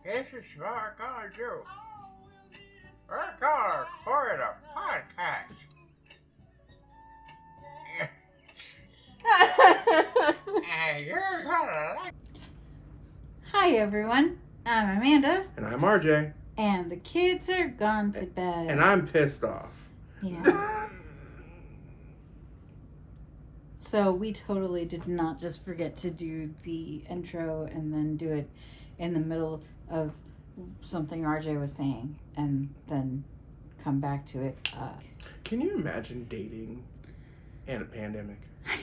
This is what we're gonna do. We're gonna record a podcast. And you're gonna like. Hi everyone, I'm Amanda, And I'm RJ. and the kids are gone to bed. And I'm pissed off. Yeah. So we totally did not just forget to do the intro and then do it in the middle of something RJ was saying and then come back to it. Can you imagine dating in a pandemic? I know.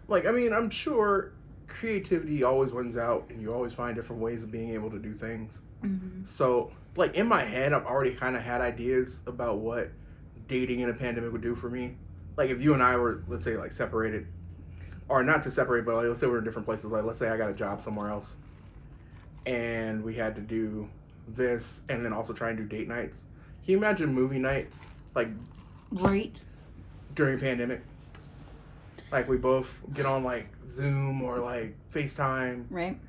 Like, I mean, I'm sure creativity always wins out and you always find different ways of being able to do things. Mm-hmm. So, like, in my head, I've already kind of had ideas about what dating in a pandemic would do for me. Like, if you and I were, let's say, like, separated, or not to separate, but like, let's say we're in different places. Like, let's say I got a job somewhere else, and we had to do this, and then also try and do date nights. Can you imagine movie nights, like, Right. during a pandemic? Like, we both get on, like, Zoom or, like, FaceTime, Right.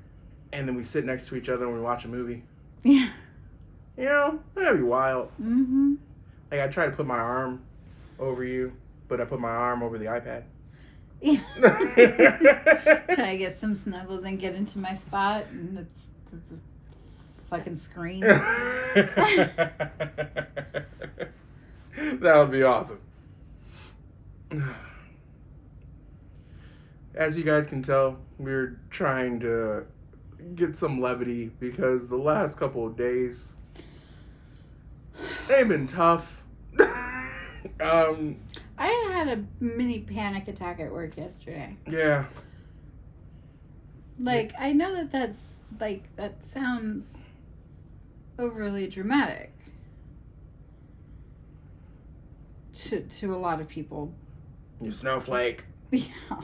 and then we sit next to each other and we watch a movie. Yeah. You know, that'd be wild. Mm-hmm. Like, I try to put my arm over you, but I put my arm over the iPad. Yeah. Try to get some snuggles and get into my spot, and it's a fucking screen. That would be awesome. As you guys can tell, we're trying to get some levity because the last couple of days, they've been tough. I had a mini panic attack at work yesterday. Yeah. Like, I know that sounds overly dramatic to a lot of people. You snowflake. Yeah.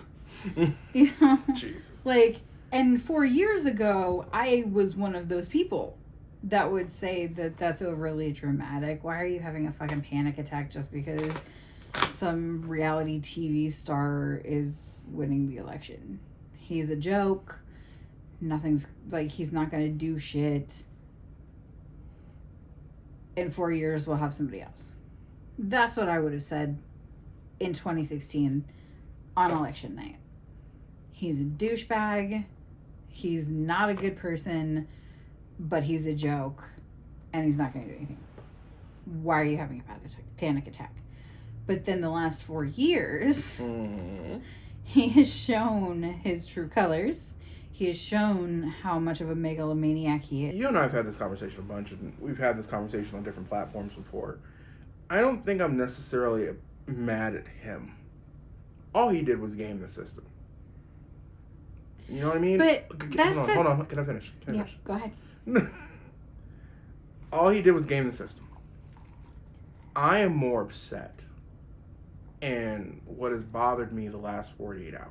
You know? Jesus. Like, and 4 years ago, I was one of those people that would say that that's overly dramatic. Why are you having a fucking panic attack just because some reality TV star is winning the election? He's a joke. Nothing's, like, he's not going to do shit. In 4 years, we'll have somebody else. That's what I would have said in 2016 on election night. He's a douchebag. He's not a good person, but he's a joke, and he's not going to do anything. Why are you having a panic attack? But then the last 4 years, he has shown his true colors. He has shown how much of a megalomaniac he is. You and I have had this conversation a bunch, and we've had this conversation on different platforms before. I don't think I'm necessarily mad at him. All he did was game the system. You know what I mean? But that's hold on. Can I finish? Yeah, go ahead. All he did was game the system. I am more upset, and what has bothered me the last 48 hours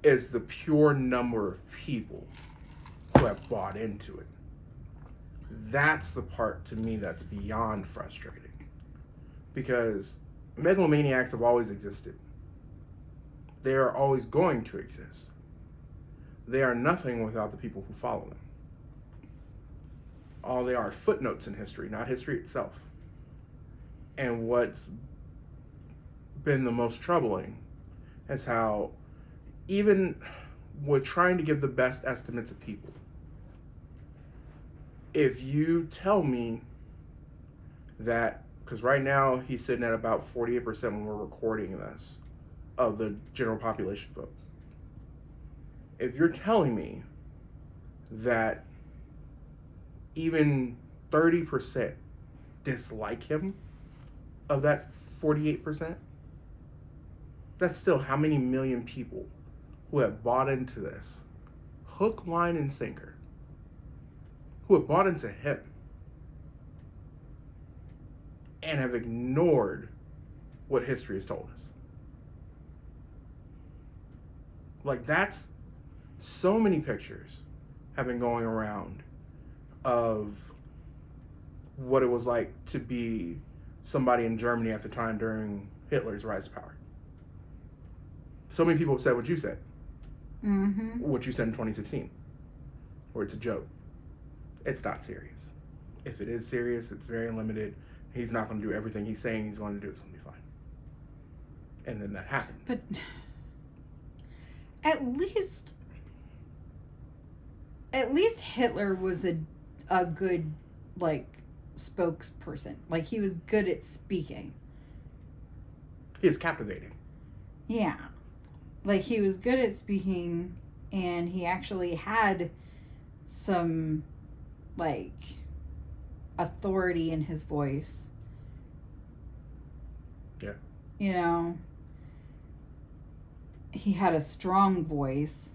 is the pure number of people who have bought into it. That's the part to me that's beyond frustrating. Because megalomaniacs have always existed. They are always going to exist. They are nothing without the people who follow them. All they are footnotes in history, not history itself. And what's been the most troubling is how even with trying to give the best estimates of people, if you tell me that, because right now he's sitting at about 48% when we're recording this, of the general population vote. If you're telling me that even 30% dislike him of that 48%, that's still how many million people who have bought into this, hook, line, and sinker, who have bought into him and have ignored what history has told us. Like, that's so many pictures have been going around of what it was like to be somebody in Germany at the time during Hitler's rise to power. So many people said what you said. Mm-hmm. What you said in 2016. or it's a joke. It's not serious. If it is serious, it's very limited. He's not going to do everything he's saying he's going to do. It's going to be fine. And then that happened. But at least Hitler was a good, like, spokesperson. Like, he was good at speaking. He is captivating. Yeah. Like, he was good at speaking, and he actually had some, like, authority in his voice. Yeah. You know? He had a strong voice.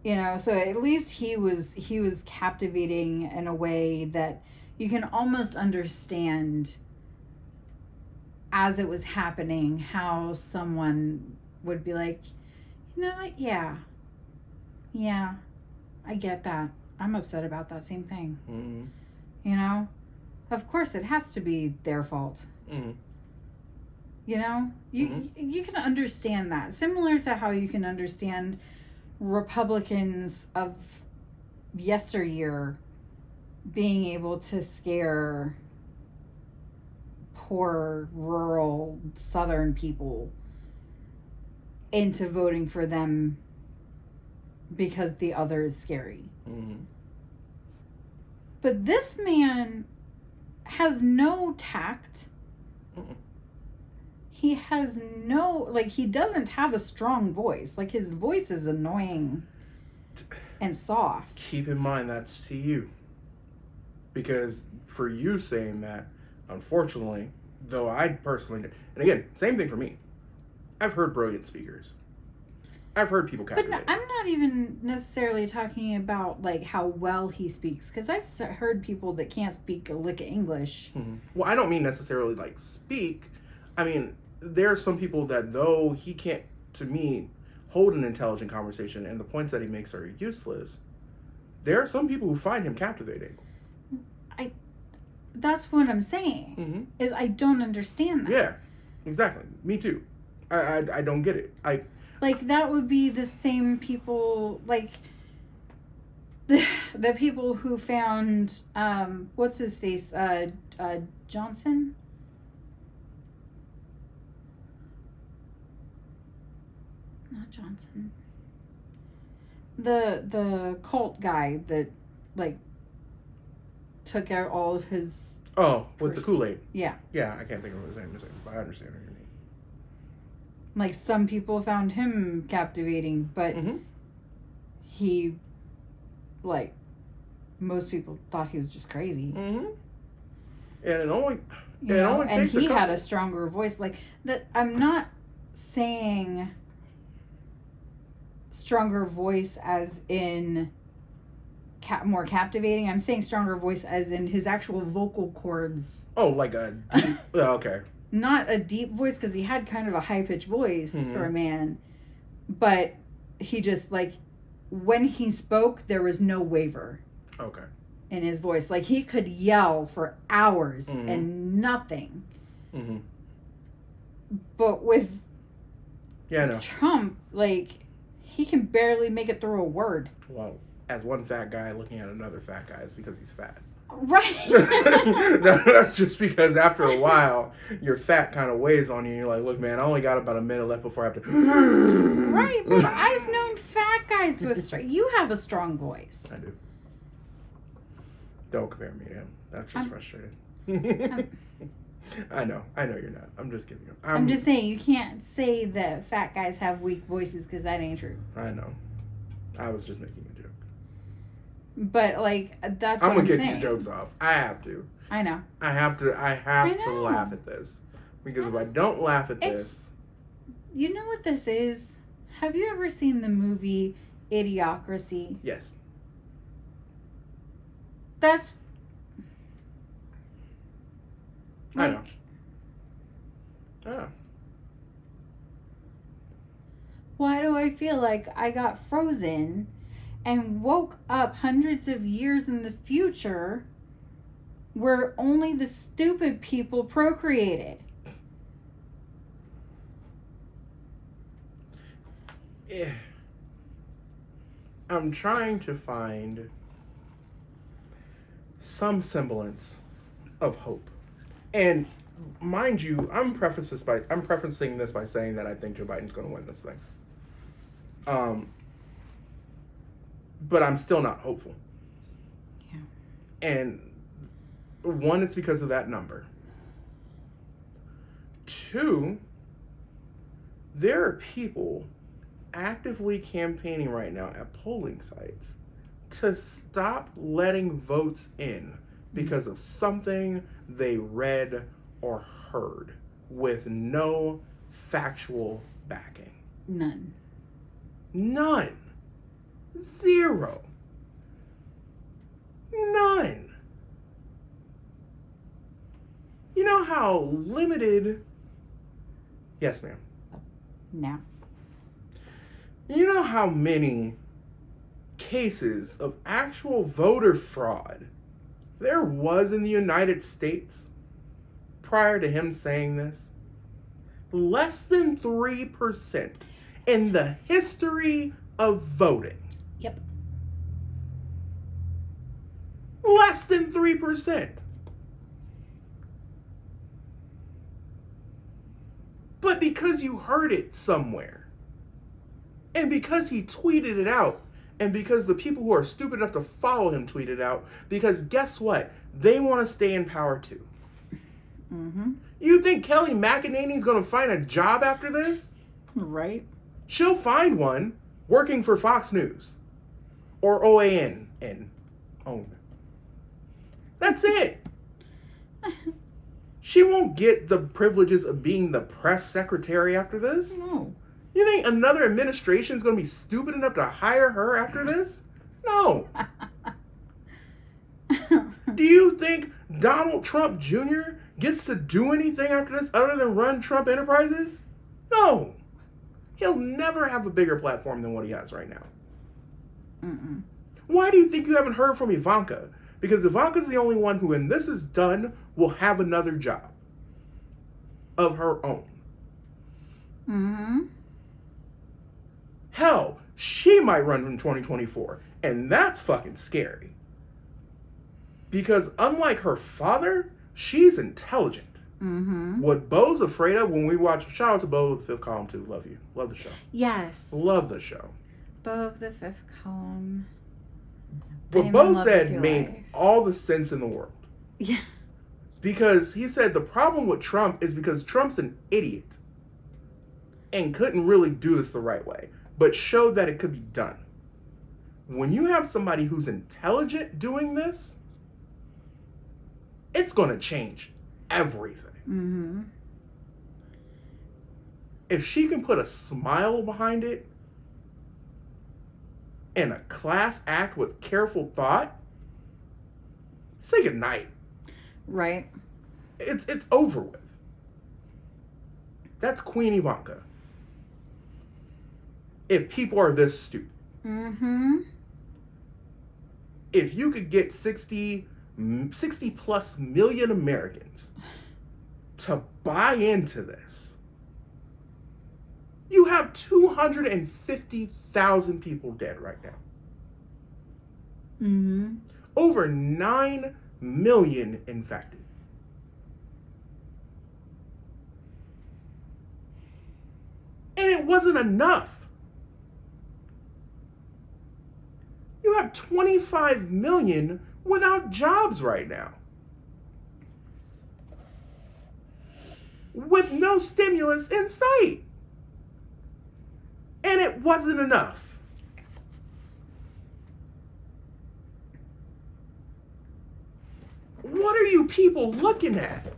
You know, so at least he was captivating in a way that you can almost understand as it was happening how someone would be like, you know what, yeah, I get that. I'm upset about that same thing. Mm-hmm. You know? Of course it has to be their fault. Mm-hmm. You know? You can understand that. Similar to how you can understand Republicans of yesteryear being able to scare poor rural southern people into voting for them because the other is scary. Mm-hmm. But this man has no tact. Mm-mm. He has no, like, he doesn't have a strong voice. Like, his voice is annoying and soft. Keep in mind that's to you. Because for you saying that, unfortunately, though I personally, and again, same thing for me. I've heard brilliant speakers. I've heard people captivate. But I'm not even necessarily talking about, like, how well he speaks. Because I've heard people that can't speak a lick of English. Mm-hmm. Well, I don't mean necessarily, like, speak. I mean, there are some people that, though he can't, to me, hold an intelligent conversation and the points that he makes are useless, there are some people who find him captivating. That's what I'm saying. Mm-hmm. Is I don't understand that. Yeah, exactly. Me too. I don't get it. Like, that would be the same people, like, the people who found, what's his face, Johnson? Not Johnson. The cult guy that, like, took out all of his... Oh, with the Kool-Aid. Yeah. Yeah, I can't think of his name, but I understand what you mean. Like, some people found him captivating, but he, like, most people thought he was just crazy. Mm-hmm. And it only and takes he had a stronger voice. Like, that. I'm not saying stronger voice as in more captivating. I'm saying stronger voice as in his actual vocal cords. Oh, like a deep... okay. Not a deep voice, because he had kind of a high-pitched voice for a man. But he just, like, when he spoke, there was no waver. Okay. In his voice. Like, he could yell for hours and nothing. Mm-hmm. But with no. Trump, like, he can barely make it through a word. Well, as one fat guy looking at another fat guy, it's because he's fat. Right. That's just because after a while, your fat kind of weighs on you. You're like, look, man, I only got about a minute left before I have to... Right, but I've known fat guys with you have a strong voice. I do. Don't compare me to him. That's just frustrating. I know you're not. I'm just kidding. I'm just saying, you can't say that fat guys have weak voices, because that ain't true. I know. I was just making a joke. But, like, that's what I'm gonna get saying. these jokes off. I have to. I know. I have to laugh at this. Because if I don't laugh at this... You know what this is? Have you ever seen the movie Idiocracy? Yes. That's... I know. Oh. Why do I feel like I got frozen and woke up hundreds of years in the future where only the stupid people procreated? Yeah. I'm trying to find some semblance of hope. And mind you, I'm prefacing this by saying that I think Joe Biden's going to win this thing. But I'm still not hopeful. Yeah. And one, it's because of that number. Two, there are people actively campaigning right now at polling sites to stop letting votes in because of something they read or heard with no factual backing. None. Zero. None. You know how limited... Yes, ma'am. No. You know how many cases of actual voter fraud there was in the United States prior to him saying this? Less than 3% in the history of voting. Yep. Less than 3%. But because you heard it somewhere, and because he tweeted it out, and because the people who are stupid enough to follow him tweeted it out, because guess what? They want to stay in power too. Mm-hmm. You think Kelly McEnany's going to find a job after this? Right. She'll find one working for Fox News or OAN and OWN. That's it. She won't get the privileges of being the press secretary after this. No. You think another administration is going to be stupid enough to hire her after this? No. Do you think Donald Trump Jr. gets to do anything after this other than run Trump Enterprises? No. He'll never have a bigger platform than what he has right now. Mm-mm. Why do you think you haven't heard from Ivanka? Because Ivanka's the only one who, when this is done, will have another job of her own. Mm-hmm. Hell, she might run in 2024, and that's fucking scary. Because unlike her father, she's intelligent. Mm-hmm. What Bo's afraid of when we watch, shout out to Bo of the Fifth Column too, love you, love the show. Yes. Love the show. Bo of the Fifth Column. What Bo said made all the sense in the world. Yeah. Because he said the problem with Trump is because Trump's an idiot and couldn't really do this the right way, but showed that it could be done. When you have somebody who's intelligent doing this, it's going to change everything. Mm-hmm. If she can put a smile behind it and a class act with careful thought, say goodnight. Right. It's over with. That's Queen Ivanka. If people are this stupid. Mm-hmm. If you could get 60 plus million Americans to buy into this, you have 250,000 people dead right now. Mm-hmm. Over 9 million infected. And it wasn't enough. You have 25 million without jobs right now. With no stimulus in sight. And it wasn't enough. What are you people looking at?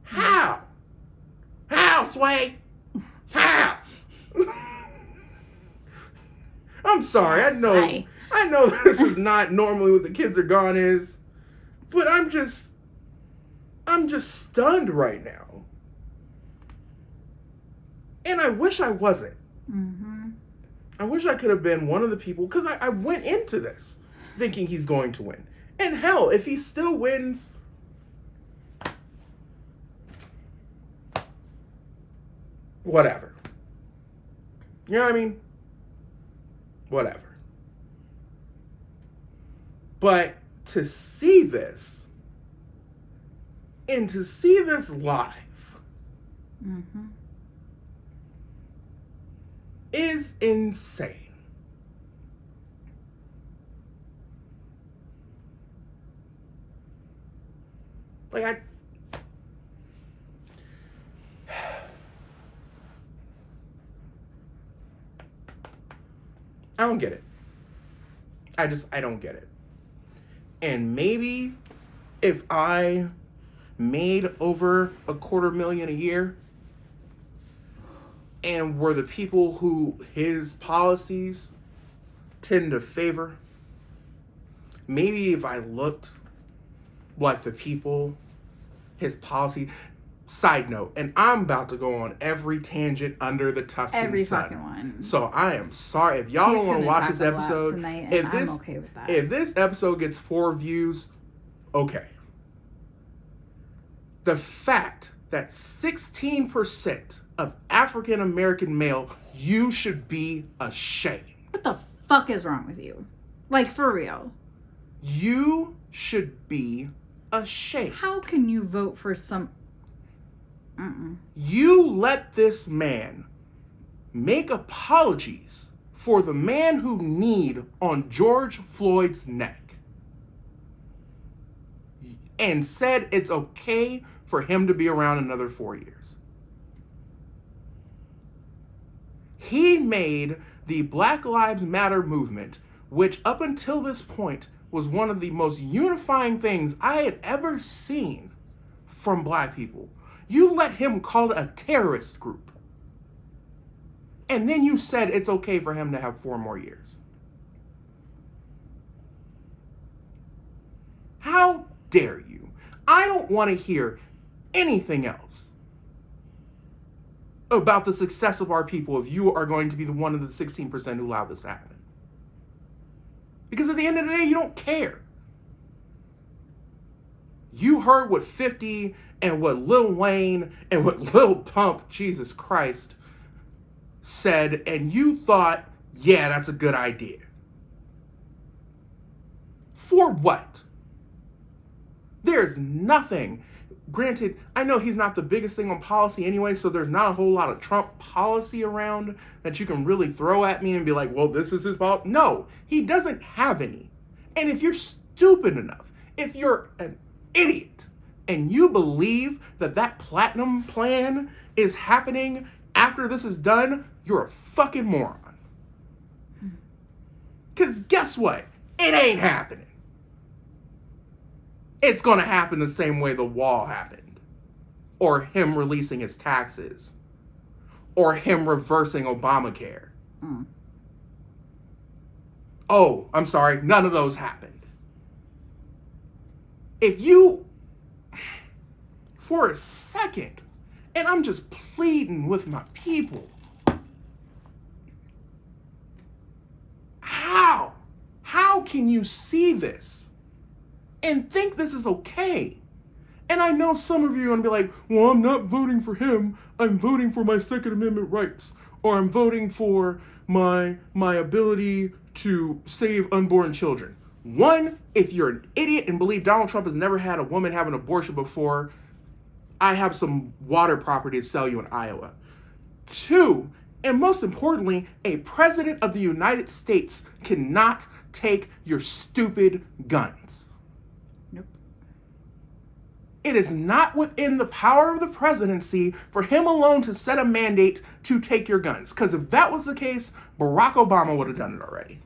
How? How, Sway? How? I'm sorry. I know this is not normally what the kids are gone is, but I'm just stunned right now. And I wish I wasn't. Mm-hmm. I wish I could have been one of the people, because I went into this thinking he's going to win. And hell, if he still wins, whatever. You know what I mean? whatever. But to see this, and to see this live, is insane. Like, I don't get it. I don't get it. And maybe if I made over $250,000 a year and were the people who his policies tend to favor, maybe if I looked like the people his policy... Side note, and I'm about to go on every tangent under the Tuscan every sun. Fucking one. So I am sorry if y'all don't want to watch this episode. Tonight, if I'm okay with that. If this episode gets 4 views, okay. The fact that 16% of African American male, you should be ashamed. What the fuck is wrong with you? Like, for real. You should be ashamed. How can you vote for some... You let this man make apologies for the man who kneed on George Floyd's neck and said it's okay for him to be around another 4 years. He made the Black Lives Matter movement, which up until this point was one of the most unifying things I had ever seen from black people. You let him call it a terrorist group. And then you said it's okay for him to have 4 more years. How dare you? I don't want to hear anything else about the success of our people if you are going to be one of the 16% who allow this to happen. Because at the end of the day, you don't care. You heard what 50 and what Lil Wayne and what Lil Pump, Jesus Christ, said, and you thought, yeah, that's a good idea. For what? There's nothing. Granted, I know he's not the biggest thing on policy anyway, so there's not a whole lot of Trump policy around that you can really throw at me and be like, well, this is his policy. No, he doesn't have any. And if you're stupid enough, if you're an idiot, and you believe that that platinum plan is happening after this is done, you're a fucking moron. Because guess what? It ain't happening. It's going to happen the same way the wall happened. Or him releasing his taxes. Or him reversing Obamacare. Oh, I'm sorry. None of those happened. If you... for a second, and I'm just pleading with my people. How can you see this and think this is okay? And I know some of you are going to be like, well, I'm not voting for him. I'm voting for my Second Amendment rights. Or I'm voting for my ability to save unborn children. One, if you're an idiot and believe Donald Trump has never had a woman have an abortion before, I have some water property to sell you in Iowa. 2, and most importantly, a president of the United States cannot take your stupid guns. Nope. It is not within the power of the presidency for him alone to set a mandate to take your guns. Because if that was the case, Barack Obama would have done it already.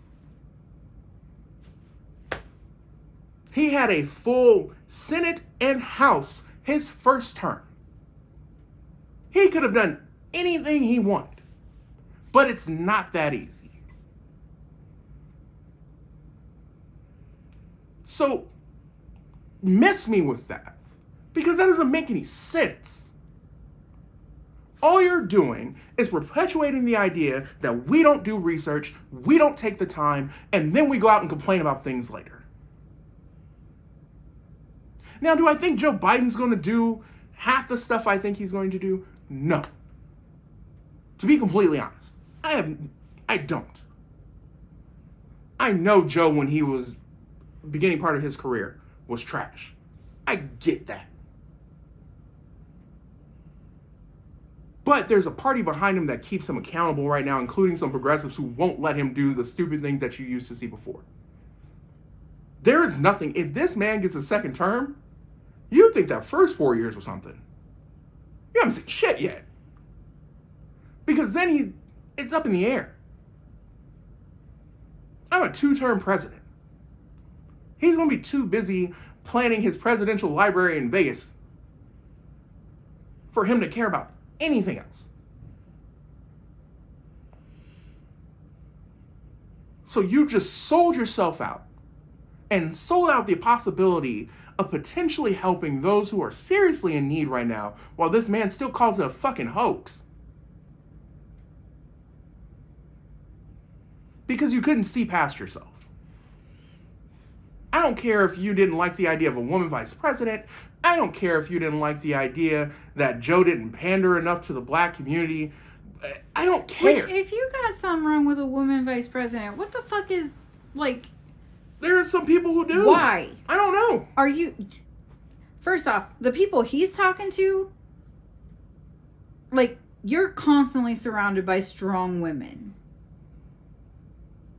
He had a full Senate and House his first term. He could have done anything he wanted. But it's not that easy. So, miss me with that. Because that doesn't make any sense. All you're doing is perpetuating the idea that we don't do research, we don't take the time, and then we go out and complain about things later. Now, do I think Joe Biden's going to do half the stuff I think he's going to do? No. To be completely honest, I don't. I know Joe, when he was beginning part of his career, was trash. I get that. But there's a party behind him that keeps him accountable right now, including some progressives who won't let him do the stupid things that you used to see before. There is nothing. If this man gets a second term, you think that first 4 years was something. You haven't seen shit yet. Because then it's up in the air. I'm a 2-term president. He's going to be too busy planning his presidential library in Vegas for him to care about anything else. So you just sold yourself out and sold out the possibility of potentially helping those who are seriously in need right now, while this man still calls it a fucking hoax. Because you couldn't see past yourself. I don't care if you didn't like the idea of a woman vice president. I don't care if you didn't like the idea that Joe didn't pander enough to the black community. I don't care. Which, if you got something wrong with a woman vice president, what the fuck is, like... There are some people who do. Why? I don't know. Are you... First off, the people he's talking to, like, you're constantly surrounded by strong women.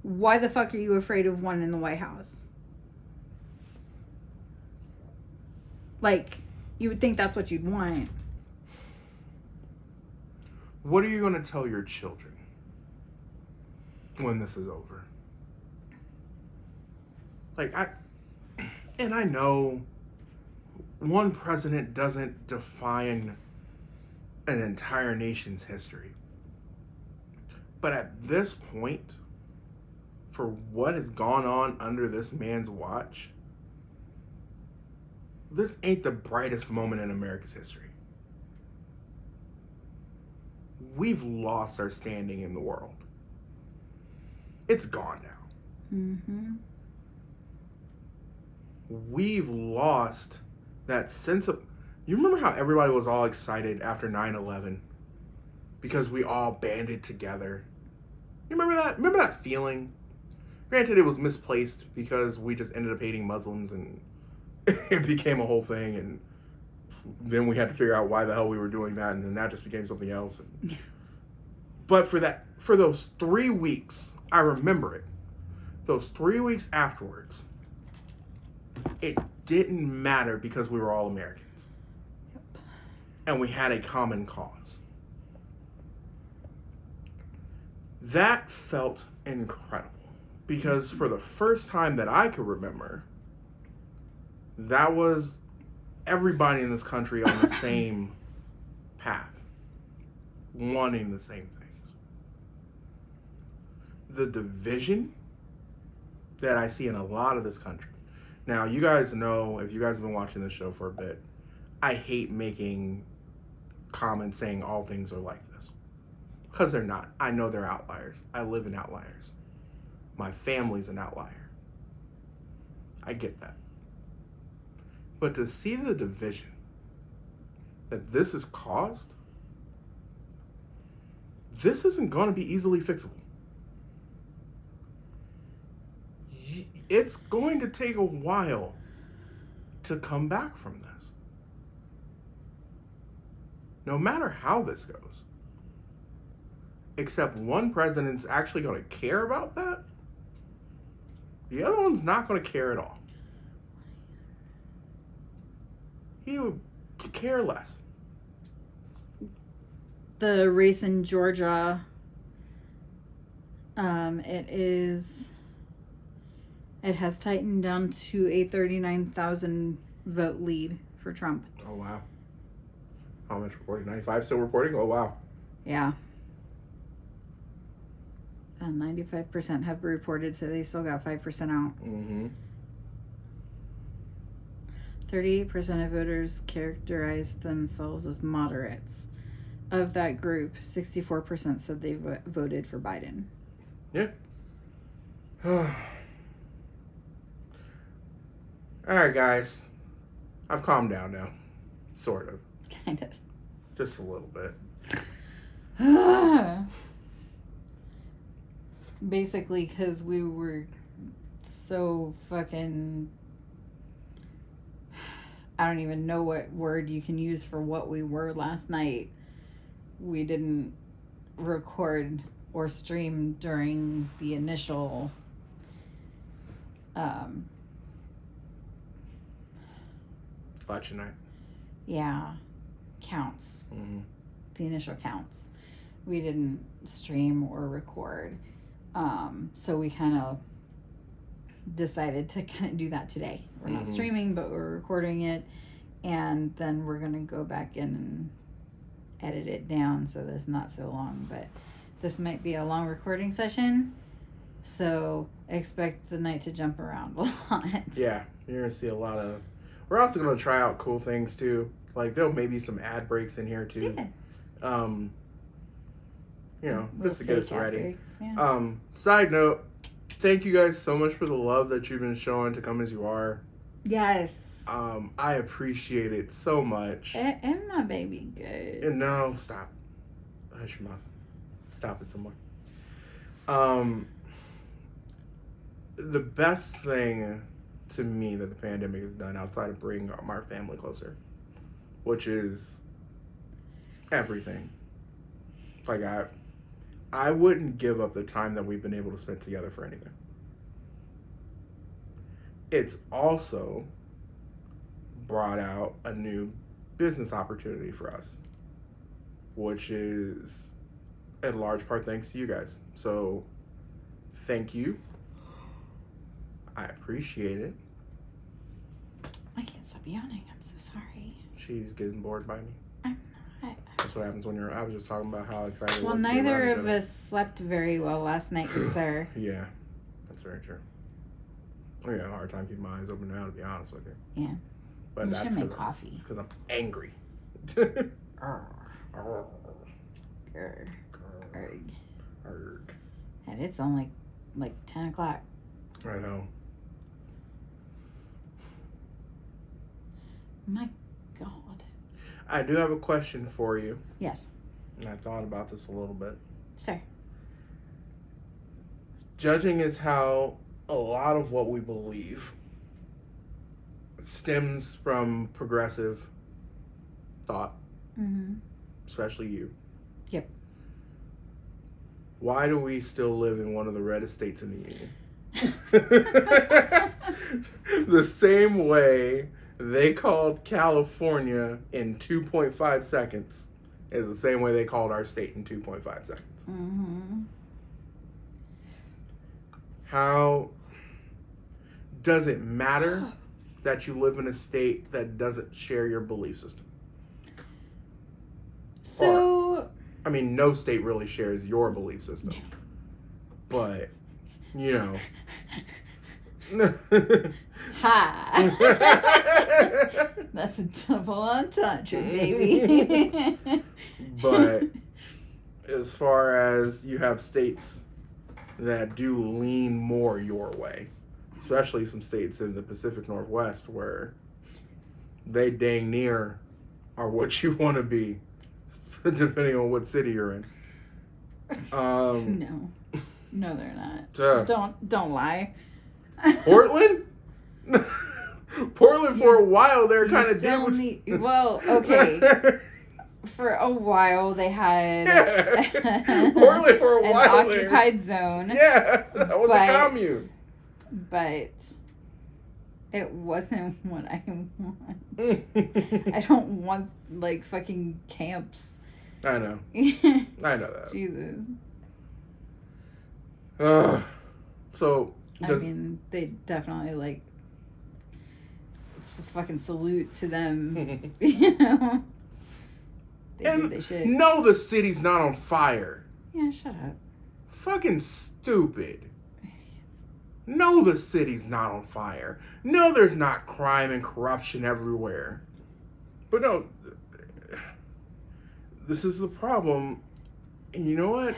Why the fuck are you afraid of one in the White House? Like, you would think that's what you'd want. What are you going to tell your children when this is over? Like, I know one president doesn't define an entire nation's history. But at this point, for what has gone on under this man's watch, this ain't the brightest moment in America's history. We've lost our standing in the world. It's gone now. Mm-hmm. We've lost that sense of... You remember how everybody was all excited after 9/11? Because we all banded together. You remember that? Remember that feeling? Granted, it was misplaced because we just ended up hating Muslims and it became a whole thing, and then we had to figure out why the hell we were doing that, and then that just became something else. But for those 3 weeks, I remember it. Those 3 weeks afterwards, it didn't matter because we were all Americans. Yep. And we had a common cause. That felt incredible. Because for the first time that I could remember, that was everybody in this country on the same path, wanting the same things. The division that I see in a lot of this country. Now, you guys know, if you guys have been watching this show for a bit, I hate making comments saying all things are like this. Because they're not. I know they're outliers. I live in outliers. My family's an outlier. I get that. But to see the division that this has caused, this isn't going to be easily fixable. It's going to take a while to come back from this. No matter how this goes. Except one president's actually going to care about that. The other one's not going to care at all. He would care less. The race in Georgia, it has tightened down to a 39,000 vote lead for Trump. Oh, wow. How much reporting? 95 still reporting? Oh, wow. Yeah. 95% have reported, so they still got 5% out. Mm-hmm. 38% of voters characterize themselves as moderates. Of that group, 64% said they voted for Biden. Yeah. All right, guys. I've calmed down now. Sort of. Kind of. Just a little bit. Basically, because we were so fucking... I don't even know what word you can use for what we were last night. We didn't record or stream during the initial election night. Yeah, counts. Mm-hmm. The initial counts. We didn't stream or record. So we kind of decided to kind of do that today. We're not streaming, but we're recording it. And then we're going to go back in and edit it down so that it's not so long. But this might be a long recording session. So expect the night to jump around a lot. Yeah, you're going to see a lot of... We're also going to try out cool things too. Like there'll maybe some ad breaks in here too. Yeah. You know, just to get us ready. Breaks, yeah. Side note, thank you guys so much for the love that you've been showing to Come As You Are. Yes. I appreciate it so much. And my baby good. And no, stop. Hush your mouth. Stop it somewhere. The best thing to me that the pandemic has done outside of bringing our family closer, which is everything. Like I wouldn't give up the time that we've been able to spend together for anything. It's also brought out a new business opportunity for us, which is in large part thanks to you guys. So thank you. I appreciate it. I can't stop yawning. I'm so sorry. She's getting bored by me. I'm not. That's what happens when I was just talking about how excited Well, I was to be neither around each of other. us slept very well last night, sir. Yeah, that's very true. I have a hard time keeping my eyes open now, to be honest with you. Yeah. But We that's should make coffee. It's because I'm angry. Grr. Arg. And it's only like 10 o'clock. I know. My God. I do have a question for you. Yes. And I thought about this a little bit. Sir. Judging is how a lot of what we believe stems from progressive thought, especially you. Yep. Why do we still live in one of the reddest states in the Union? The same way they called California in 2.5 seconds is the same way they called our state in 2.5 seconds. How does it matter that you live in a state that doesn't share your belief system? So... I mean, no state really shares your belief system. But, you know. Ha! That's a double entendre, baby. But as far as you have states that do lean more your way, especially some states in the Pacific Northwest where they dang near are what you want to be, depending on what city you're in. No, they're not. Don't lie. Portland? Portland for a while there kind of did. Well, okay. For a while they had Portland for a an while occupied zone. Yeah, that was a commune. But it wasn't what I want. I don't want like fucking camps. I know. I know that. Jesus. So I mean, they definitely like. It's a fucking salute to them. You know. They should. No, the city's not on fire. Yeah, shut up. Fucking stupid. No, the city's not on fire. No, there's not crime and corruption everywhere. But no, this is the problem. And you know what?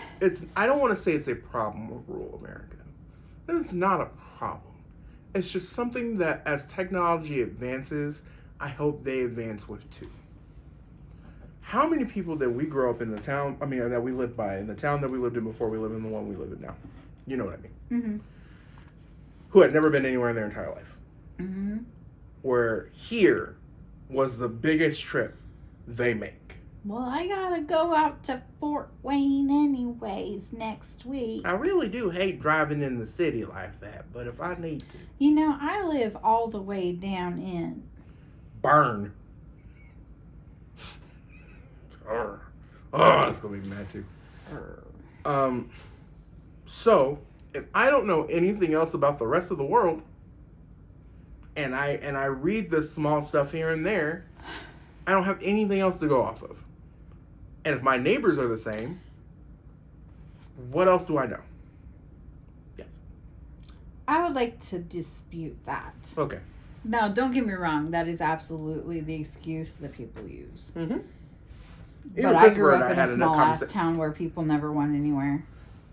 I don't want to say it's a problem with rural America. It's not a problem. It's just something that as technology advances, I hope they advance with too. How many people did we grow up in the town, that we lived by, in the town that we lived in before we live in the one we live in now? You know what I mean. who had never been anywhere in their entire life. Mm-hmm. Where here was the biggest trip they make. Well, I gotta go out to Fort Wayne anyways next week. I really do hate driving in the city like that, but if I need to. You know, I live all the way down in... Burn. Oh, it's gonna be mad too. So, if I don't know anything else about the rest of the world, and I read the small stuff here and there, I don't have anything else to go off of. And if my neighbors are the same, what else do I know? Yes. I would like to dispute that. Okay. Now, don't get me wrong. That is absolutely the excuse that people use. Mm-hmm. But I grew up in a small-ass town where people never went anywhere.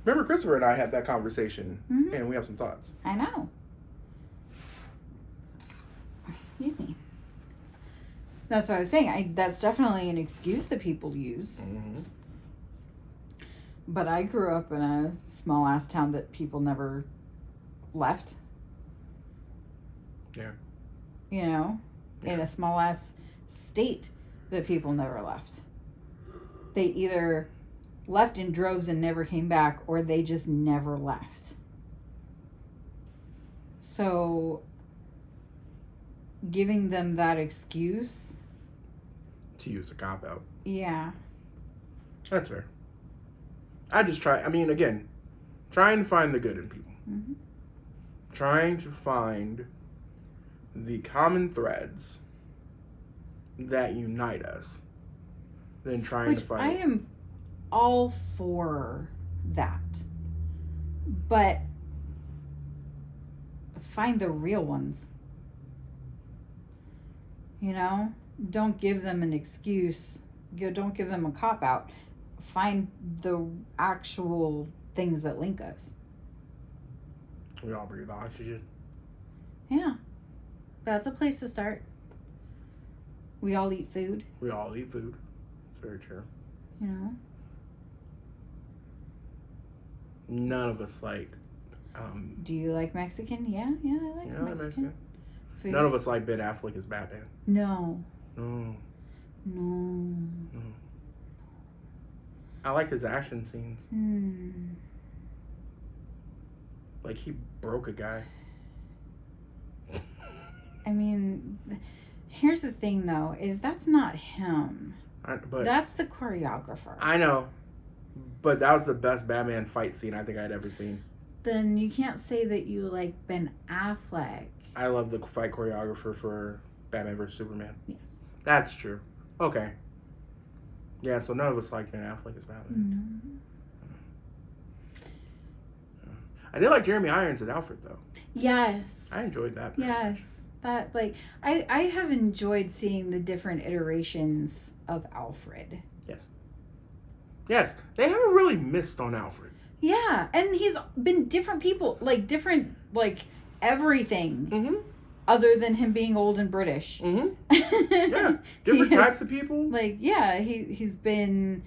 Remember, Christopher and I had that conversation, Mm-hmm. and we have some thoughts. I know. Excuse me. That's what I was saying. That's definitely an excuse that people use. Mm-hmm. But I grew up in a small-ass town that people never left. Yeah. You know? Yeah. In a small-ass state that people never left. They either left in droves and never came back, or they just never left. So, giving them that excuse... To use a cop-out. Yeah. That's fair. Again, trying to find the good in people. Mm-hmm. Trying to find the common threads that unite us. Then trying to find... I am all for that. But find the real ones. You know? Don't give them an excuse. Don't give them a cop-out. Find the actual things that link us. We all breathe oxygen. Yeah. That's a place to start. We all eat food. We all eat food. It's very true. You know? None of us like... Do you like Mexican? Yeah, I like Mexican. Food. None of us like Ben Affleck as Batman. No. No. No. I liked his action scenes. Like, he broke a guy. I mean, here's the thing, though, is that's not him. That's the choreographer. I know. But that was the best Batman fight scene I think I'd ever seen. Then you can't say that you like Ben Affleck. I love the fight choreographer for Batman vs. Superman. Yes. That's true. Okay. Yeah, so none of us like Ben Affleck as Batman. No. I did like Jeremy Irons as Alfred, though. Yes. I enjoyed that. Yes. That, like, I have enjoyed seeing the different iterations of Alfred. Yes. Yes. They haven't really missed on Alfred. Yeah. And he's been different people. Like, different, like, everything. Mm-hmm. Other than him being old and British. Mm-hmm. Yeah. Different types of people. Like, yeah, he's been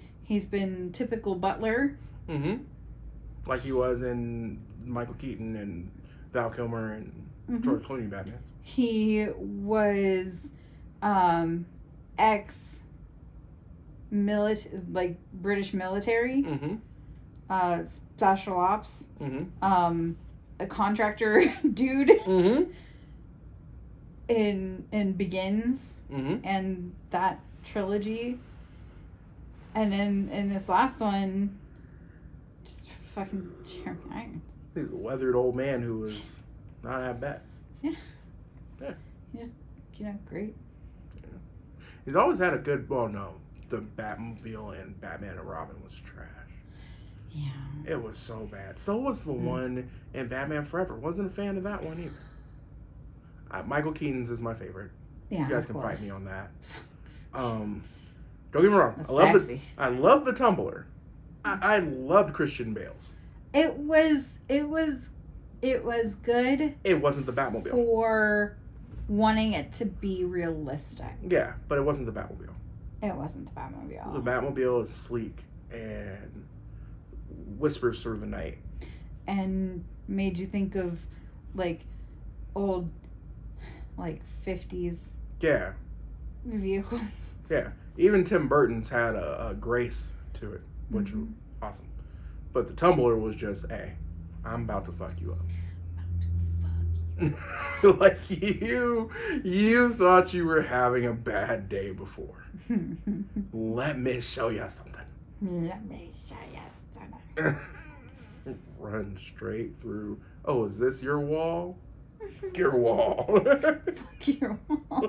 typical butler. Mm-hmm. Like he was in Michael Keaton and Val Kilmer and George Clooney Batman. He was British military. Mm-hmm. Special ops. Mm-hmm. A contractor dude. Mm-hmm. In Begins and that trilogy, and then in this last one, just fucking Jeremy Irons. He's a weathered old man who was not that bad. Yeah. Yeah. He just, great. Yeah. He's always had a good. Well, no, the Batmobile and Batman and Robin was trash. Yeah. It was so bad. So was the one in Batman Forever. Wasn't a fan of that one either. Michael Keaton's is my favorite. Yeah, you guys can fight me on that. Don't get me wrong. That's I love the Tumbler. I loved Christian Bale's. It was good. It wasn't the Batmobile. For wanting it to be realistic. Yeah, but it wasn't the Batmobile. It wasn't the Batmobile. The Batmobile is sleek and whispers through the night. And made you think of like old, like 50s Yeah. vehicles. Yeah. Even Tim Burton's had a grace to it, which was awesome. But the Tumbler was just, hey, I'm about to fuck you up. Like you thought you were having a bad day before. Let me show you something. Let me show you something. Run straight through. Oh, is this your wall? Your wall. Your wall.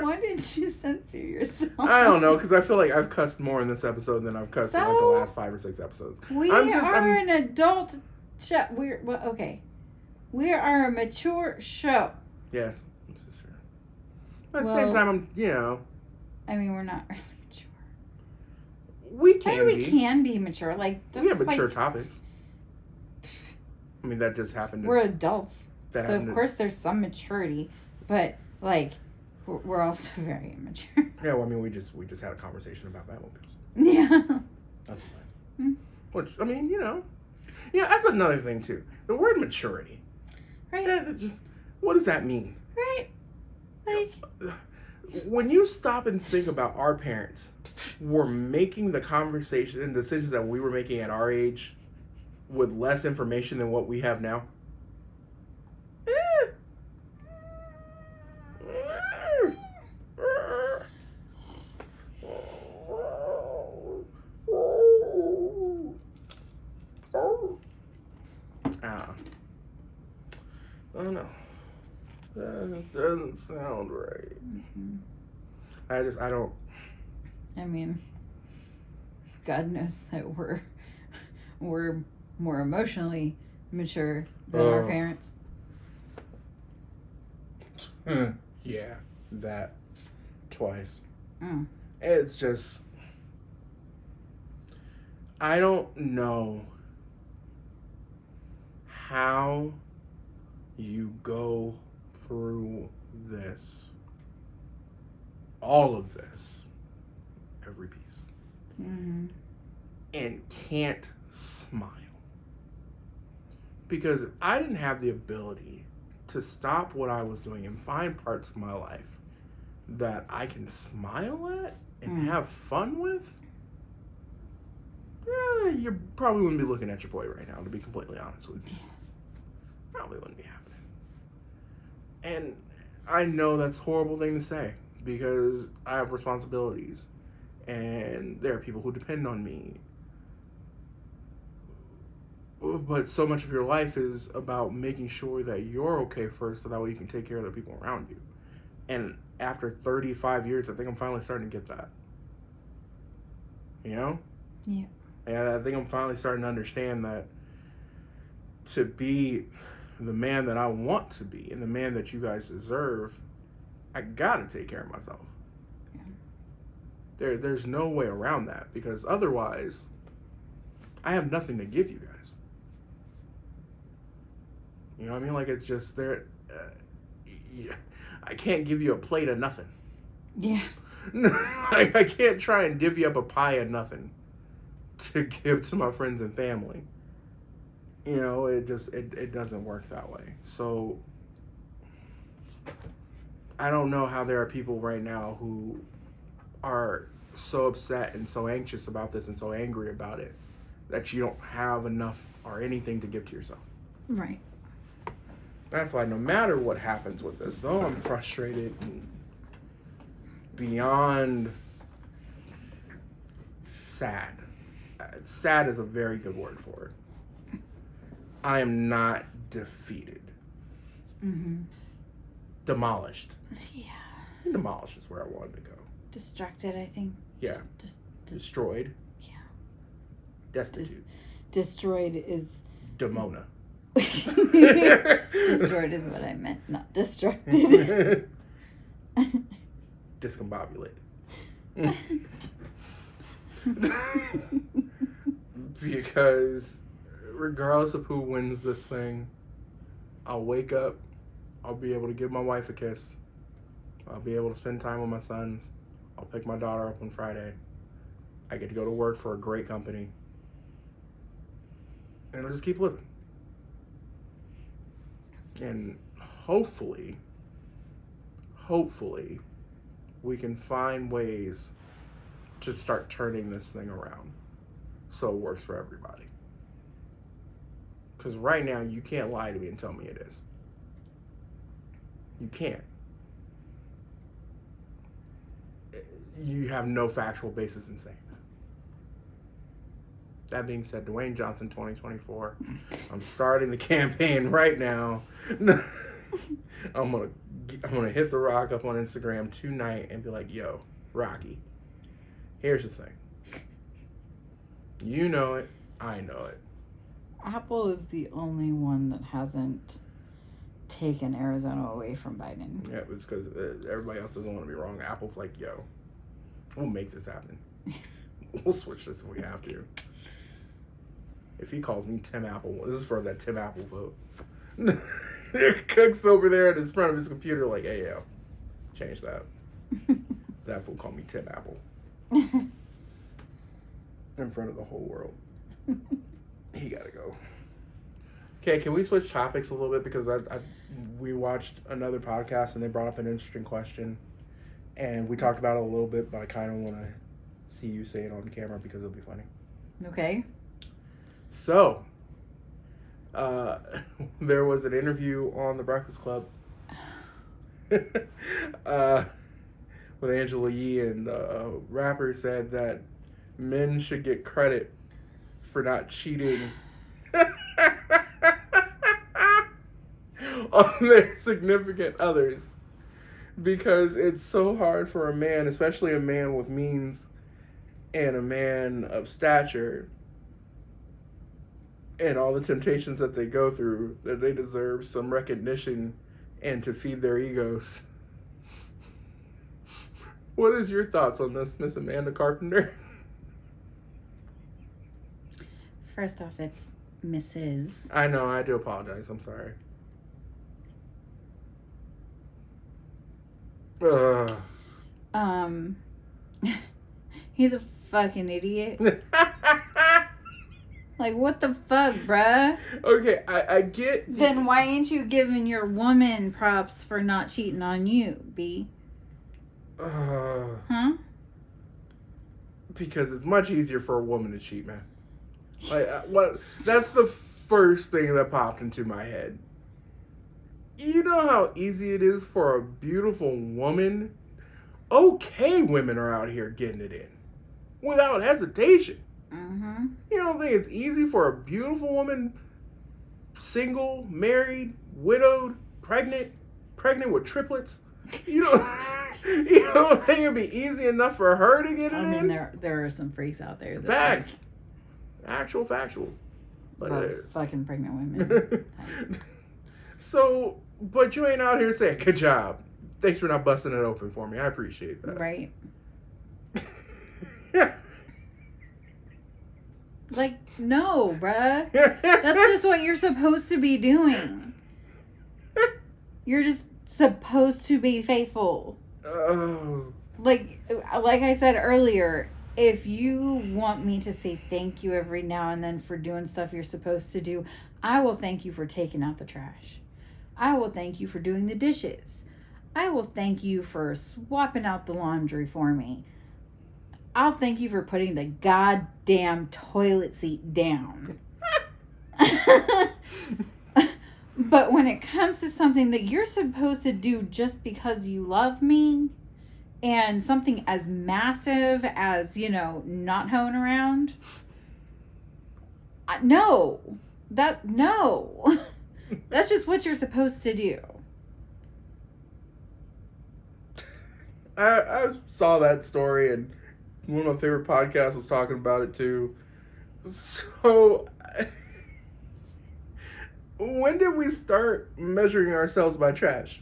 Why did you censor yourself? I don't know, because I feel like I've cussed more in this episode than I've cussed in like the last 5 or 6 episodes. We are an adult show. Okay. We are a mature show. Yes, this is true. But at the same time, I mean, we're not really mature. We can be. We can be mature. Like, we have mature topics. I mean, that just happened. We're adults. So, of course, there's some maturity. But, like, we're also very immature. Yeah, well, I mean, we just had a conversation about Batmobiles. Yeah. That's fine. Which, I mean, that's another thing, too. The word maturity. Right. What does that mean? Right. Like, when you stop and think about our parents were making the conversation and decisions that we were making at our age with less information than what we have now. I don't know. That doesn't sound right. I don't. I mean, God knows that we're more emotionally mature than our parents. Yeah, that twice. Mm. It's just, I don't know how you go through this, all of this, every piece, and can't smile. Because if I didn't have the ability to stop what I was doing and find parts of my life that I can smile at and have fun with, you probably wouldn't be looking at your boy right now, to be completely honest with you. Probably wouldn't be happening. And I know that's a horrible thing to say because I have responsibilities and there are people who depend on me. But so much of your life is about making sure that you're okay first so that way you can take care of the people around you. And after 35 years, I think I'm finally starting to get that. You know? Yeah. And I think I'm finally starting to understand that to be the man that I want to be and the man that you guys deserve, I gotta take care of myself. Yeah. There's no way around that because otherwise, I have nothing to give you guys. You know what I mean? Like, it's just there. I can't give you a plate of nothing. Yeah. I can't try and divvy up a pie of nothing to give to my friends and family. You know, it doesn't work that way. So, I don't know how there are people right now who are so upset and so anxious about this and so angry about it that you don't have enough or anything to give to yourself. Right. That's why no matter what happens with this, though I'm frustrated and beyond sad. Sad is a very good word for it. I am not defeated. Demolished. Yeah. Demolished is where I wanted to go. Distracted, I think. Yeah. Destroyed. Yeah. Destitute. Destroyed is... Demona. Destroyed is what I meant, not destructed. Discombobulated. Because regardless of who wins this thing, I'll wake up, I'll be able to give my wife a kiss, I'll be able to spend time with my sons, I'll pick my daughter up on Friday, I get to go to work for a great company, and I'll just keep living. And hopefully, we can find ways to start turning this thing around so it works for everybody. Because right now, you can't lie to me and tell me it is. You can't. You have no factual basis in saying that. That being said, Dwayne Johnson 2024. I'm starting the campaign right now. I'm gonna hit The Rock up on Instagram tonight and be like, yo, Rocky, here's the thing. You know it, I know it. Apple is the only one that hasn't taken Arizona away from Biden. Yeah, it's because everybody else doesn't want to be wrong. Apple's like, yo, we'll make this happen. We'll switch this if we have to. If he calls me Tim Apple, this is for that Tim Apple vote. Cook's over there in front of his computer like, hey, yo, change that. That fool called me Tim Apple. In front of the whole world. He gotta go. Okay, can we switch topics a little bit? Because we watched another podcast and they brought up an interesting question. And we talked about it a little bit, but I kind of want to see you say it on camera because it'll be funny. Okay. So, there was an interview on The Breakfast Club with Angela Yee, and a rapper said that men should get credit for not cheating on their significant others, because it's so hard for a man, especially a man with means and a man of stature, and all the temptations that they go through, that they deserve some recognition and to feed their egos. What is your thoughts on this, Miss Amanda Carpenter? First off, it's Mrs. I know, I do apologize. I'm sorry. He's a fucking idiot. Like, what the fuck, bruh? Okay, I get... Then why ain't you giving your woman props for not cheating on you, B? Huh? Because it's much easier for a woman to cheat, man. Like, that's the first thing that popped into my head. You know how easy it is for a beautiful woman? Okay, women are out here getting it in. Without hesitation. Mm-hmm. You don't think it's easy for a beautiful woman, single, married, widowed, pregnant with triplets? You don't think it'd be easy enough for her to get it in? I mean, there are some freaks out there. Facts. Actual factuals. Fucking pregnant women. So, but you ain't out here saying, good job. Thanks for not busting it open for me. I appreciate that. Right. Yeah. Like, no, bruh. That's just what you're supposed to be doing. You're just supposed to be faithful. Oh. Like I said earlier, if you want me to say thank you every now and then for doing stuff you're supposed to do, I will thank you for taking out the trash. I will thank you for doing the dishes. I will thank you for swapping out the laundry for me. I'll thank you for putting the goddamn toilet seat down. But when it comes to something that you're supposed to do just because you love me, and something as massive as, not hoeing around, no. That's just what you're supposed to do. I saw that story, and one of my favorite podcasts was talking about it too. So, when did we start measuring ourselves by trash?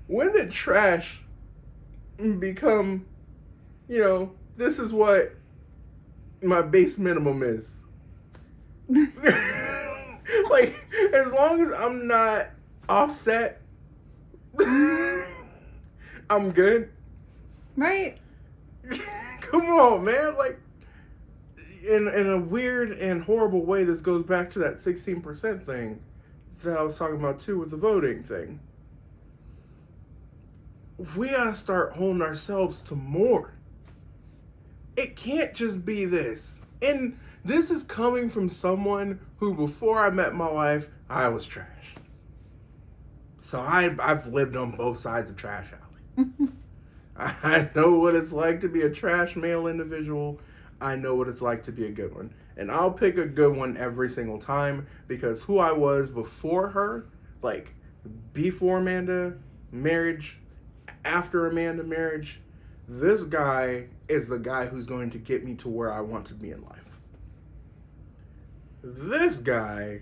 When did trash become, this is what my base minimum is? Like, as long as I'm not offset, I'm good. Right. Come on, man. Like, in a weird and horrible way, this goes back to that 16% thing. that I was talking about too with the voting thing. We gotta start holding ourselves to more. It can't just be this. And this is coming from someone who, before I met my wife, I was trash. So I've lived on both sides of trash alley. I know what it's like to be a trash male individual. I know what it's like to be a good one. And I'll pick a good one every single time, because who I was before her, like before Amanda, marriage, after Amanda, marriage, this guy is the guy who's going to get me to where I want to be in life. This guy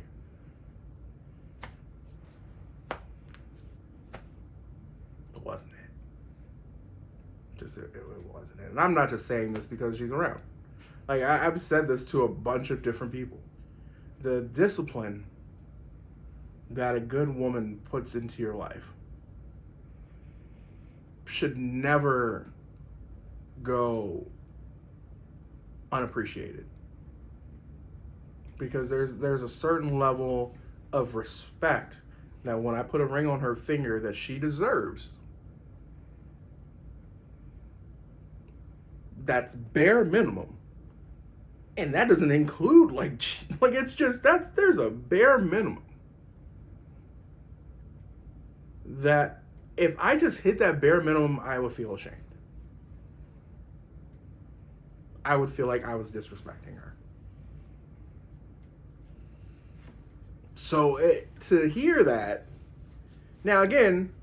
wasn't it. It wasn't it. And I'm not just saying this because she's around. Like, I've said this to a bunch of different people. The discipline that a good woman puts into your life should never go unappreciated. Because there's a certain level of respect that when I put a ring on her finger that she deserves. That's bare minimum. And that doesn't include like it's just there's a bare minimum that if I just hit that bare minimum, I would feel ashamed. I would feel like I was disrespecting her. So to hear that, now again,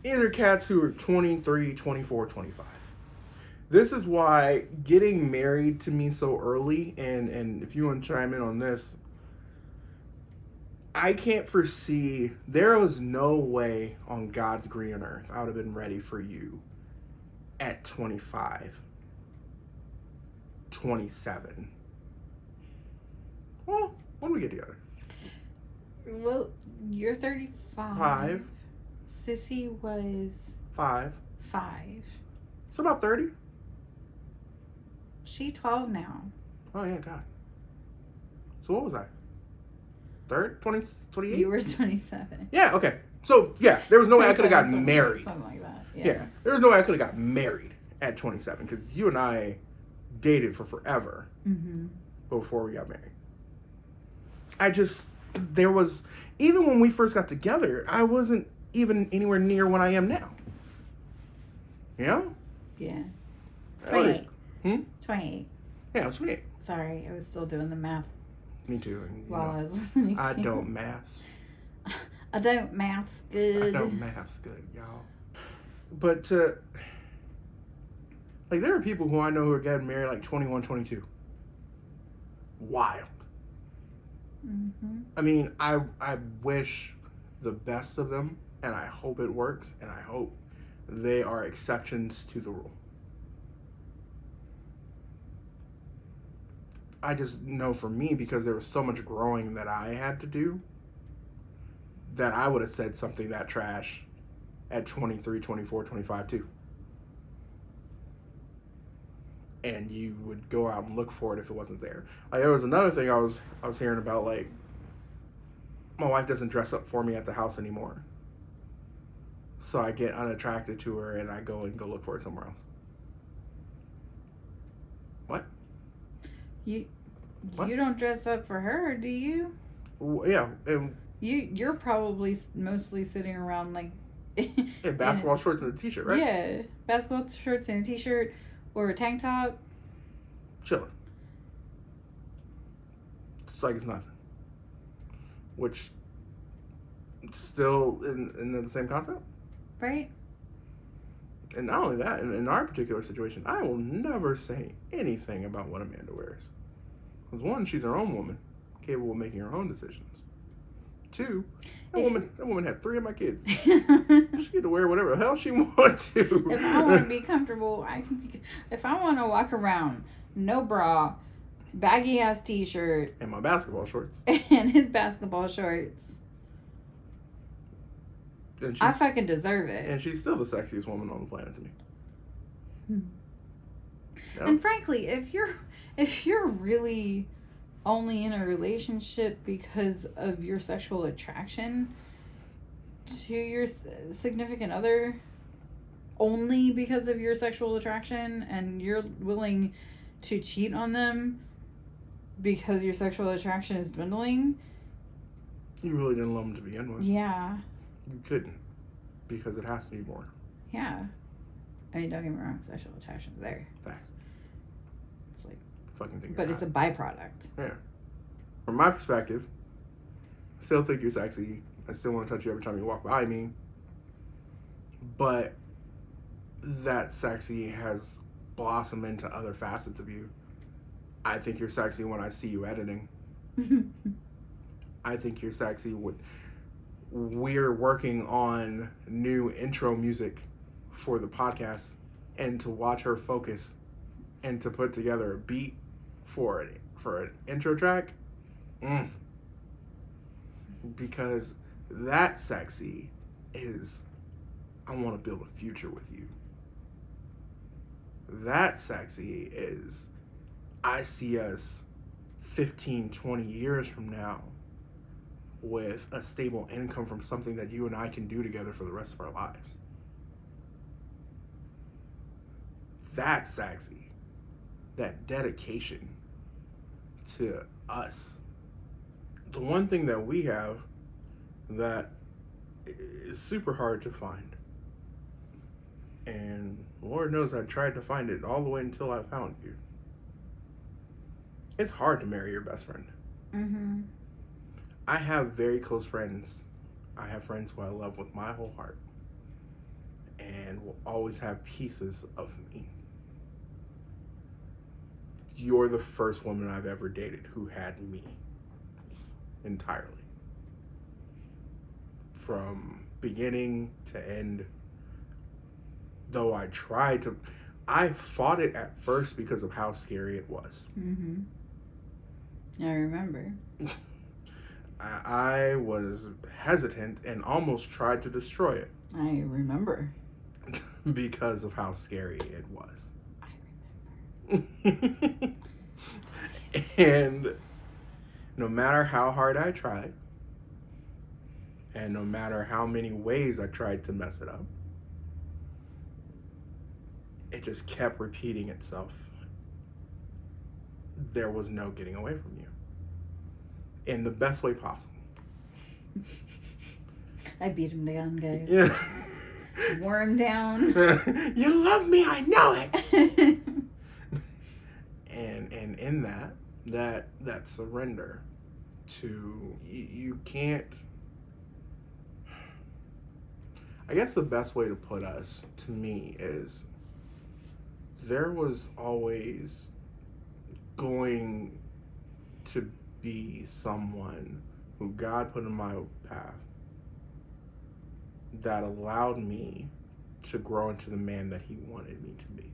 these are cats who are 23, 24, 25. This is why getting married to me so early, and if you want to chime in on this, I can't foresee, there was no way on God's green earth I would have been ready for you at 25, 27. Well, when we get together. Well, you're 35. 5. Sissy was 5. 5. So about 30. She's 12 now. Oh, yeah, God. So what was I? 28? You were 27. Yeah, okay. So, yeah, there was no way I could have gotten 27, married. Something like that. Yeah, there was no way I could have got married at 27, because you and I dated for forever before we got married. There was, even when we first got together, I wasn't even anywhere near what I am now. You know? Yeah. 28. 28. Yeah, I was 28. Sorry, I was still doing the math Me too. And, while I was listening to I you. don't maths. I don't maths good. I don't maths good, y'all. But, like, there are people who I know who are getting married like 21, 22. Wild. I mean, I wish the best of them, and I hope it works, and I hope they are exceptions to the rule. I just know for me, because there was so much growing that I had to do, that I would have said something that trash at 23, 24, 25 too. And you would go out and look for it if it wasn't there. Like, there was another thing I was hearing about, like, my wife doesn't dress up for me at the house anymore. So I get unattracted to her and I go look for it somewhere else. What? You What? You don't dress up for her, do you? Yeah, and You're probably mostly sitting around like in basketball shorts and a t-shirt, right? Yeah, basketball shorts and a t-shirt or a tank top. Chilling. It's like it's nothing. Which, still in the same concept? Right? And not only that, in our particular situation, I will never say anything about what Amanda wears. Because one, she's her own woman, capable of making her own decisions. Two, that woman had 3 of my kids. She get to wear whatever the hell she wants to. If I want to be comfortable, if I want to walk around, no bra, baggy ass t-shirt, and my basketball shorts. and his basketball shorts, And I fucking deserve it. And she's still the sexiest woman on the planet to me. Yeah. And frankly, if you're really only in a relationship because of your sexual attraction to your significant other, only because of your sexual attraction, and you're willing to cheat on them because your sexual attraction is dwindling. You really didn't love them to begin with. Yeah. You couldn't, because it has to be more. Yeah. I mean, don't get me wrong, sexual attraction's there. Facts. It's like, Fucking thing. but it's a byproduct. Yeah. From my perspective, I still think you're sexy. I still want to touch you every time you walk by me. But that sexy has blossomed into other facets of you. I think you're sexy when I see you editing. I think you're sexy when we're working on new intro music for the podcast, and to watch her focus and to put together a beat for an intro track. Because that sexy is, I want to build a future with you. That sexy is, I see us 15, 20 years from now with a stable income from something that you and I can do together for the rest of our lives. That's sexy. That dedication to us. The one thing that we have that is super hard to find. And Lord knows I tried to find it all the way until I found you. It's hard to marry your best friend. Mm-hmm. I have very close friends. I have friends who I love with my whole heart and will always have pieces of me. You're the first woman I've ever dated who had me entirely. From beginning to end. Though I fought it at first because of how scary it was. Mm-hmm. I remember. I was hesitant and almost tried to destroy it. I remember. Because of how scary it was. I remember. And no matter how hard I tried, and no matter how many ways I tried to mess it up, it just kept repeating itself. There was no getting away from you. In the best way possible. I beat him down, guys. Yeah. Wore him down. You love me, I know it. And in that surrender to, you can't, I guess the best way to put us, to me, is there was always going to be someone who God put in my path that allowed me to grow into the man that he wanted me to be.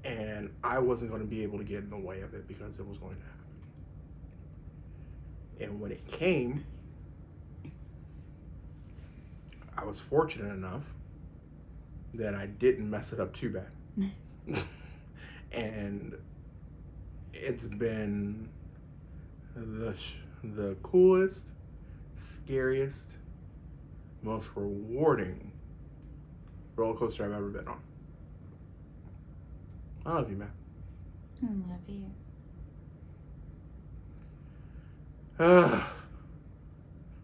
And I wasn't going to be able to get in the way of it because it was going to happen. And when it came, I was fortunate enough that I didn't mess it up too bad. And it's been the coolest, scariest, most rewarding roller coaster I've ever been on. I love you, man. I love you.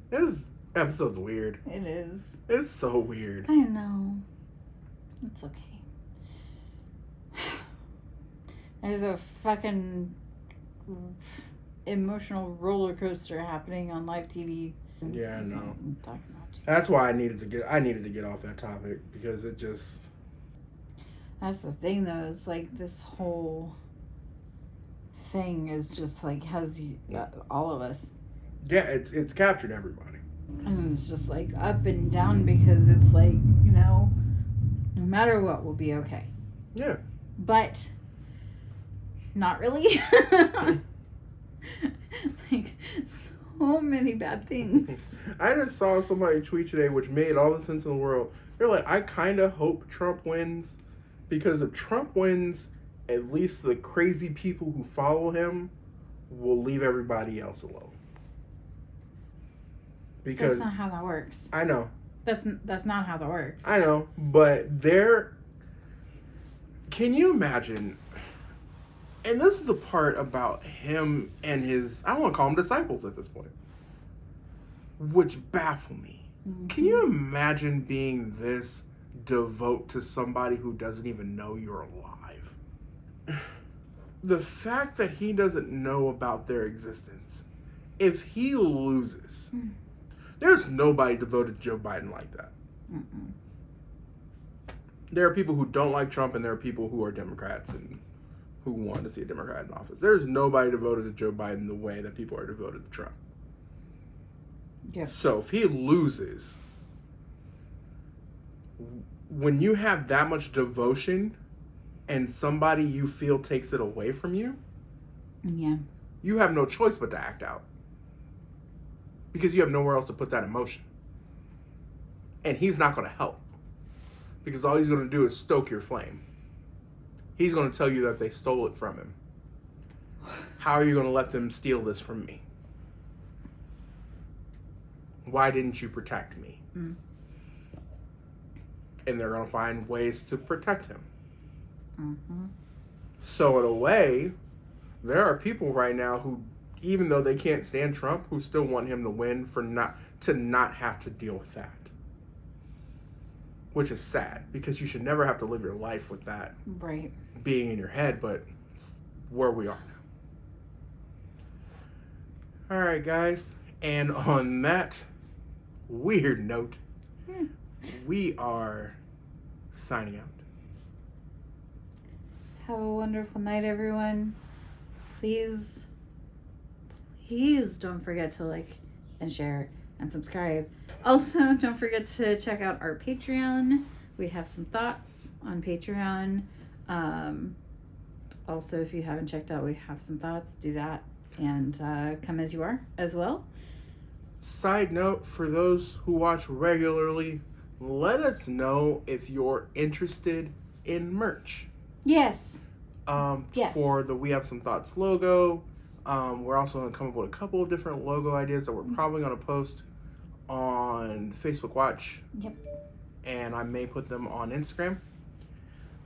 This episode's weird. It is. It's so weird. I know. It's okay. There's a fucking emotional roller coaster happening on live TV. Yeah, I know. I'm talking about you. That's why I needed to get off that topic, because it just. That's the thing, though, is like this whole thing is just like has you, all of us. Yeah, it's captured everybody. And it's just like up and down, because it's like, you know, no matter what, we'll be okay. Yeah. But not really. Like, so many bad things. I just saw somebody tweet today, which made all the sense in the world. They're like, I kind of hope Trump wins, because if Trump wins, at least the crazy people who follow him will leave everybody else alone. Because that's not how that works. I know. That's not how that works. I know, but there. Can you imagine? And this is the part about him and his, I don't want to call them disciples at this point, which baffle me. Mm-hmm. Can you imagine being this devout to somebody who doesn't even know you're alive? The fact that he doesn't know about their existence, if he loses, there's nobody devoted to Joe Biden like that. Mm-mm. There are people who don't like Trump, and there are people who are Democrats and who want to see a Democrat in office. There's nobody devoted to Joe Biden the way that people are devoted to Trump. Yeah. So if he loses, when you have that much devotion and somebody you feel takes it away from you, Yeah. you have no choice but to act out. Because you have nowhere else to put that emotion. And he's not going to help. Because all he's going to do is stoke your flame. He's going to tell you that they stole it from him. How are you going to let them steal this from me? Why didn't you protect me? Mm. And they're going to find ways to protect him. Mm-hmm. So in a way, there are people right now who, even though they can't stand Trump, who still want him to win to not have to deal with that. Which is sad, because you should never have to live your life with that Right. being in your head, but it's where we are now. All right, guys. And on that weird note, we are signing out. Have a wonderful night, everyone. Please don't forget to like and share and subscribe. Also, don't forget to check out our Patreon. We have some thoughts on Patreon. Also, if you haven't checked out We Have Some Thoughts, do that. And come as you are as well. Side note, for those who watch regularly, let us know if you're interested in merch. Yes. Yes. For the We Have Some Thoughts logo. We're also going to come up with a couple of different logo ideas that we're probably going to post on Facebook Watch. Yep. And I may put them on Instagram.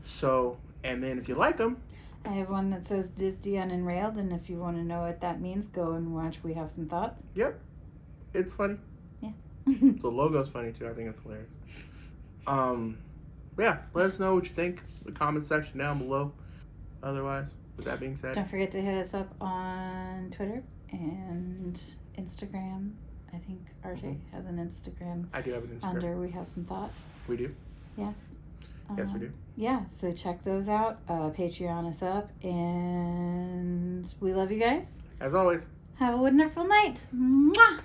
So, and then if you like them, I have one that says Disney Unrailed, and if you want to know what that means, go and watch We Have Some Thoughts. yep, it's funny. Yeah. The logo's funny too. I think it's hilarious. Yeah, let us know what you think in the comment section down below. Otherwise, with that being said, Don't forget to hit us up on Twitter and Instagram. I think RJ has an Instagram I do have an Instagram. under We Have Some Thoughts. We do. Yes. Yes, we do. Yeah, so check those out. Patreon us up, and we love you guys. As always. Have a wonderful night. Mwah!